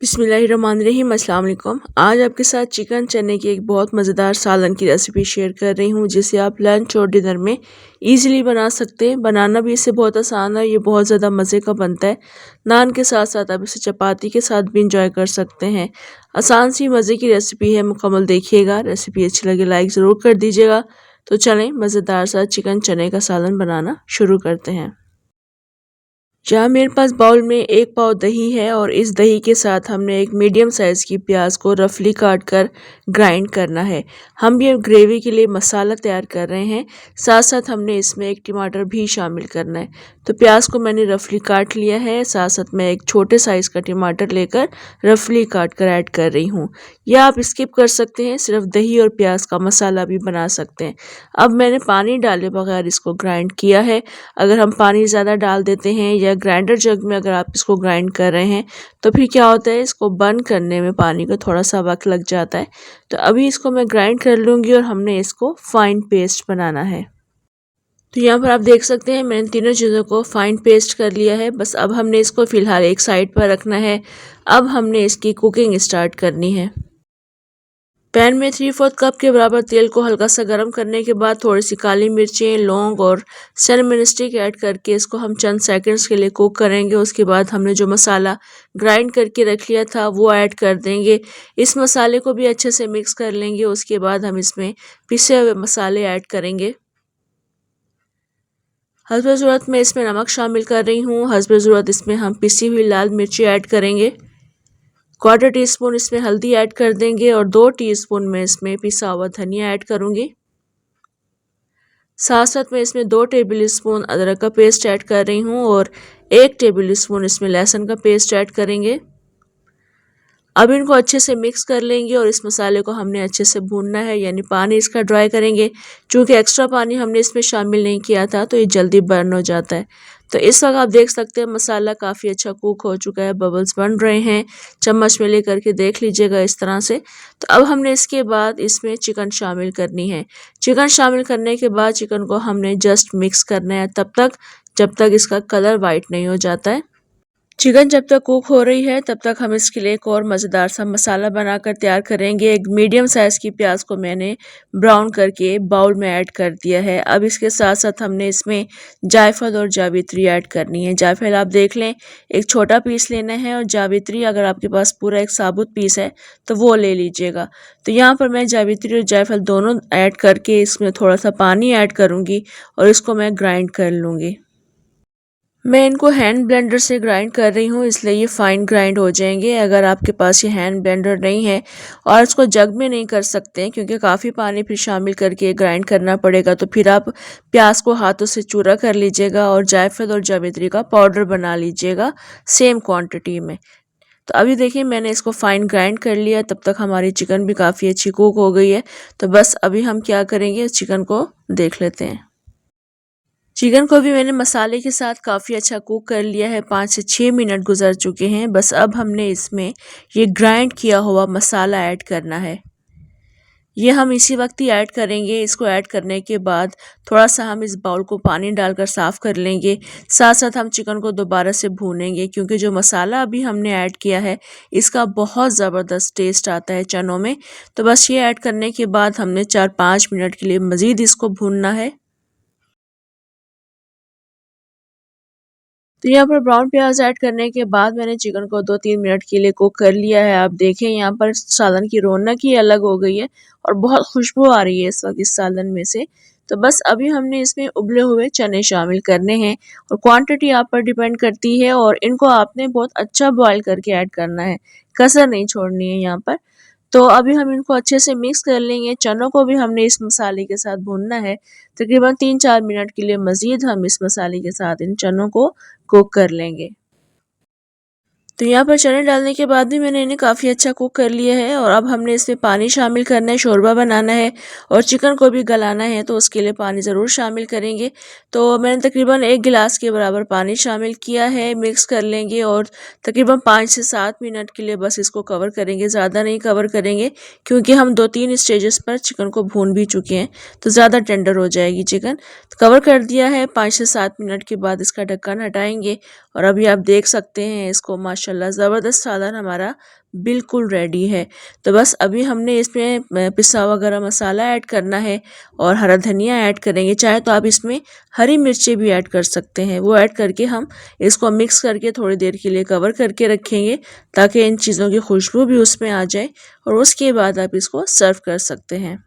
बिस्मिल्लाहिर्रहमानिर्रहीम। अस्सलाम वालेकुम। आज आपके साथ चिकन चने की एक बहुत मज़ेदार सालन की रेसिपी शेयर कर रही हूँ, जिसे आप लंच और डिनर में इजीली बना सकते हैं। बनाना भी इससे बहुत आसान है, ये बहुत ज़्यादा मज़े का बनता है। नान के साथ साथ आप इसे चपाती के साथ भी इंजॉय कर सकते हैं। आसान सी मज़े की रेसिपी है, मुकम्मल देखिएगा। रेसिपी अच्छी लगे लाइक ज़रूर कर दीजिएगा। तो चलें मज़ेदार सा चिकन चने का सालन बनाना शुरू करते हैं। जहाँ मेरे पास बाउल में 1 पाव दही है और इस दही के साथ हमने एक मीडियम साइज़ की प्याज को रफली काट कर ग्राइंड करना है। हम ये ग्रेवी के लिए मसाला तैयार कर रहे हैं, साथ साथ हमने इसमें एक टमाटर भी शामिल करना है। तो प्याज को मैंने रफली काट लिया है, साथ साथ मैं एक छोटे साइज़ का टमाटर लेकर रफली काट कर ऐड कर रही हूँ। या आप स्किप कर सकते हैं, सिर्फ दही और प्याज का मसाला भी बना सकते हैं। अब मैंने पानी डाले बगैर इसको ग्राइंड किया है। अगर हम पानी ज़्यादा डाल देते हैं या ग्राइंडर जग में अगर आप इसको ग्राइंड कर रहे हैं तो फिर क्या होता है, इसको बंद करने में पानी को थोड़ा सा वक्त लग जाता है। तो अभी इसको मैं ग्राइंड कर लूँगी और हमने इसको फाइन पेस्ट बनाना है। तो यहाँ पर आप देख सकते हैं मैंने तीनों चीज़ों को फाइन पेस्ट कर लिया है। बस अब हमने इसको फ़िलहाल एक साइड पर रखना है। अब हमने इसकी कुकिंग स्टार्ट करनी है। पैन में 3/4 कप के बराबर तेल को हल्का सा गर्म करने के बाद थोड़ी सी काली मिर्चें, लौंग और सिनेमन स्टिक ऐड करके इसको हम चंद सेकंड्स के लिए कुक करेंगे। उसके बाद हमने जो मसाला ग्राइंड करके रख लिया था वो ऐड कर देंगे। इस मसाले को भी अच्छे से मिक्स कर लेंगे। उसके बाद हम इसमें पिसे हुए मसाले ऐड करेंगे। हस्ब ज़रूरत मैं इसमें नमक शामिल कर रही हूँ। हस्ब ज़रूरत इसमें हम पिसी हुई लाल मिर्ची ऐड करेंगे। 1/4 टीस्पून इसमें हल्दी ऐड कर देंगे और 2 टीस्पून में इसमें पिसा हुआ धनिया ऐड करूंगी। साथ साथ मैं इसमें 2 टेबल स्पून अदरक का पेस्ट ऐड कर रही हूँ और 1 टेबल स्पून इसमें लहसुन का पेस्ट ऐड करेंगे। अब इनको अच्छे से मिक्स कर लेंगे और इस मसाले को हमने अच्छे से भूनना है, यानी पानी इसका ड्राई करेंगे। चूँकि एक्स्ट्रा पानी हमने इसमें शामिल नहीं किया था तो ये जल्दी बर्न हो जाता है। तो इस वक्त आप देख सकते हैं मसाला काफ़ी अच्छा कुक हो चुका है, बबल्स बन रहे हैं। चम्मच में लेकर के देख लीजिएगा इस तरह से। तो अब हमने इसके बाद इसमें चिकन शामिल करनी है। चिकन शामिल करने के बाद चिकन को हमने जस्ट मिक्स करना है तब तक जब तक इसका कलर वाइट नहीं हो जाता है। चिकन जब तक कुक हो रही है तब तक हम इसके लिए एक और मज़ेदार सा मसाला बनाकर तैयार करेंगे। एक मीडियम साइज़ की प्याज को मैंने ब्राउन करके बाउल में ऐड कर दिया है। अब इसके साथ साथ हमने इसमें जायफल और जावित्री ऐड करनी है। जायफल आप देख लें, एक छोटा पीस लेना है और जावित्री अगर आपके पास पूरा एक साबुत पीस है तो वो ले लीजिएगा। तो यहाँ पर मैं जावित्री और जायफल दोनों ऐड करके इसमें थोड़ा सा पानी ऐड करूँगी और इसको मैं ग्राइंड कर लूँगी। मैं इनको हैंड ब्लेंडर से ग्राइंड कर रही हूँ, इसलिए ये फाइन ग्राइंड हो जाएंगे। अगर आपके पास ये हैंड ब्लेंडर नहीं है और इसको जग में नहीं कर सकते हैं क्योंकि काफ़ी पानी फिर शामिल करके ग्राइंड करना पड़ेगा, तो फिर आप प्याज को हाथों से चूरा कर लीजिएगा और जायफल और जावित्री का पाउडर बना लीजिएगा सेम क्वांटिटी में। तो अभी देखिए मैंने इसको फाइन ग्राइंड कर लिया। तब तक हमारी चिकन भी काफ़ी अच्छी कुक हो गई है। तो बस अभी हम क्या करेंगे, चिकन को देख लेते हैं। चिकन को भी मैंने मसाले के साथ काफ़ी अच्छा कुक कर लिया है। 5 से 6 मिनट गुजर चुके हैं। बस अब हमने इसमें ये ग्राइंड किया हुआ मसाला ऐड करना है। ये हम इसी वक्त ही ऐड करेंगे। इसको ऐड करने के बाद थोड़ा सा हम इस बाउल को पानी डालकर साफ़ कर लेंगे। साथ साथ हम चिकन को दोबारा से भूनेंगे क्योंकि जो मसाला अभी हमने ऐड किया है इसका बहुत ज़बरदस्त टेस्ट आता है चनों में। तो बस ये ऐड करने के बाद हमने 4-5 मिनट के लिए मज़ीद इसको भूनना है। तो यहाँ पर ब्राउन प्याज ऐड करने के बाद मैंने चिकन को 2-3 मिनट के लिए कुक कर लिया है। आप देखें यहाँ पर सालन की रौनक ही अलग हो गई है और बहुत खुशबू आ रही है इस वक्त इस सालन में से। तो बस अभी हमने इसमें उबले हुए चने शामिल करने हैं और क्वांटिटी आप पर डिपेंड करती है और इनको आपने बहुत अच्छा बॉईल करके ऐड करना है, कसर नहीं छोड़नी है यहाँ पर। तो अभी हम इनको अच्छे से मिक्स कर लेंगे। चनों को भी हमने इस मसाले के साथ भूनना है। तकरीबन 3-4 मिनट के लिए मज़ीद हम इस मसाले के साथ इन चनों को कुक कर लेंगे। तो यहाँ पर चने डालने के बाद भी मैंने इन्हें काफ़ी अच्छा कुक कर लिया है और अब हमने इसमें पानी शामिल करना है, शोरबा बनाना है और चिकन को भी गलाना है, तो उसके लिए पानी ज़रूर शामिल करेंगे। तो मैंने तकरीबन 1 गिलास के बराबर पानी शामिल किया है। मिक्स कर लेंगे और तकरीबन 5 से 7 मिनट के लिए बस इसको कवर करेंगे, ज़्यादा नहीं कवर करेंगे क्योंकि हम 2-3 स्टेजेस पर चिकन को भून भी चुके हैं तो ज़्यादा टेंडर हो जाएगी चिकन। तो कवर कर दिया है। 5 से 7 मिनट के बाद इसका ढक्कन हटाएंगे और अभी आप देख सकते हैं इसको, माशाल्लाह ज़बरदस्त सालन हमारा बिल्कुल रेडी है। तो बस अभी हमने इसमें पिसा हुआ गरम मसाला ऐड करना है और हरा धनिया ऐड करेंगे। चाहे तो आप इसमें हरी मिर्ची भी ऐड कर सकते हैं। वो ऐड करके हम इसको मिक्स करके थोड़ी देर के लिए कवर करके रखेंगे ताकि इन चीज़ों की खुशबू भी उसमें आ जाए, और उसके बाद आप इसको सर्व कर सकते हैं।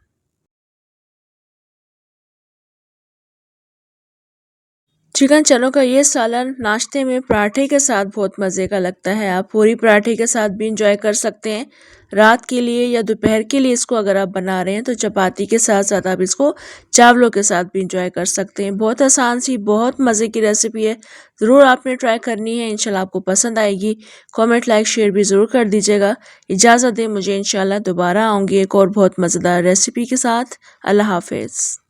चिकन चनों का ये सालन नाश्ते में पराठे के साथ बहुत मज़े का लगता है। आप पूरी पराठे के साथ भी इंजॉय कर सकते हैं। रात के लिए या दोपहर के लिए इसको अगर आप बना रहे हैं तो चपाती के साथ साथ आप इसको चावलों के साथ भी इंजॉय कर सकते हैं। बहुत आसान सी, बहुत मज़े की रेसिपी है। ज़रूर आपने ट्राई करनी है, इंशाल्लाह आपको पसंद आएगी। कमेंट, लाइक, शेयर भी ज़रूर कर दीजिएगा। इजाज़त दें मुझे, इंशाल्लाह दोबारा आऊँगी एक और बहुत मज़ेदार रेसिपी के साथ। अल्लाह हाफ़िज़।